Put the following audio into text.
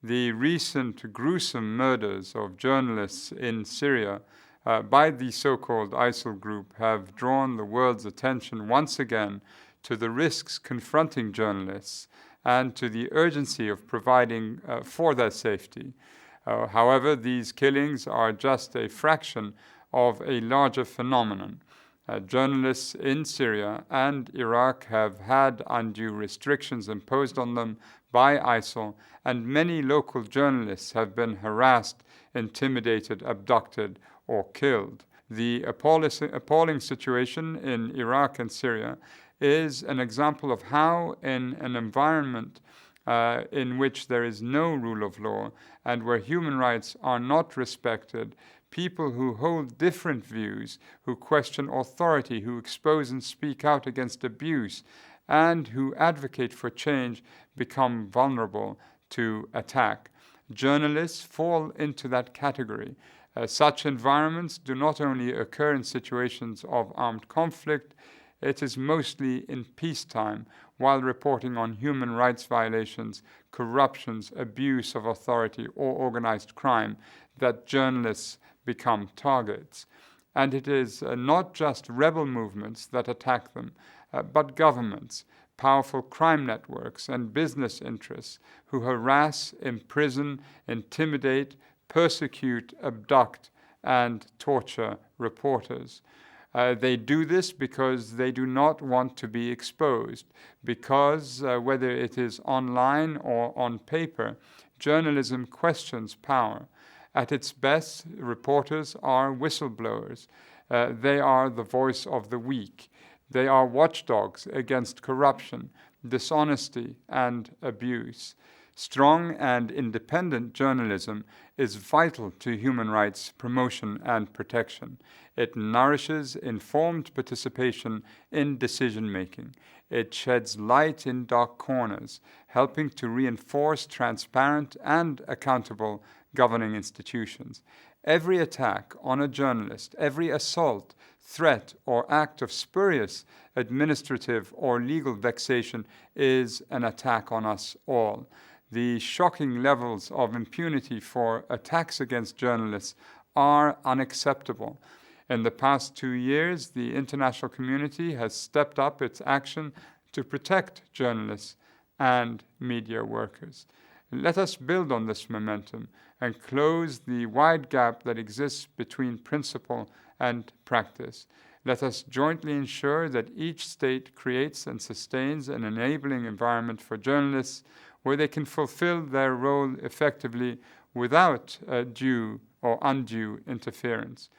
The recent gruesome murders of journalists in Syria by the so-called ISIL group have drawn the world's attention once again to the risks confronting journalists and to the urgency of providing for their safety. However, these killings are just a fraction of a larger phenomenon. Journalists in Syria and Iraq have had undue restrictions imposed on them by ISIL, and many local journalists have been harassed, intimidated, abducted, or killed. The appalling situation in Iraq and Syria is an example of how, in an environment in which there is no rule of law and where human rights are not respected, people who hold different views, who question authority, who expose and speak out against abuse, and who advocate for change become vulnerable to attack. Journalists fall into that category. Such environments do not only occur in situations of armed conflict, it is mostly in peacetime, while reporting on human rights violations, corruptions, abuse of authority, or organized crime, that journalists become targets. And it is not just rebel movements that attack them, but governments, powerful crime networks, and business interests who harass, imprison, intimidate, persecute, abduct, and torture reporters. They do this because they do not want to be exposed, because whether it is online or on paper, journalism questions power. At its best, reporters are whistleblowers. They are the voice of the weak. They are watchdogs against corruption, dishonesty, and abuse. Strong and independent journalism is vital to human rights promotion and protection. It nourishes informed participation in decision-making. It sheds light in dark corners, helping to reinforce transparent and accountable governing institutions. Every attack on a journalist, every assault, threat, or act of spurious administrative or legal vexation is an attack on us all. The shocking levels of impunity for attacks against journalists are unacceptable. In the past 2 years, the international community has stepped up its action to protect journalists and media workers. Let us build on this momentum and close the wide gap that exists between principle and practice. Let us jointly ensure that each state creates and sustains an enabling environment for journalists where they can fulfill their role effectively without due or undue interference.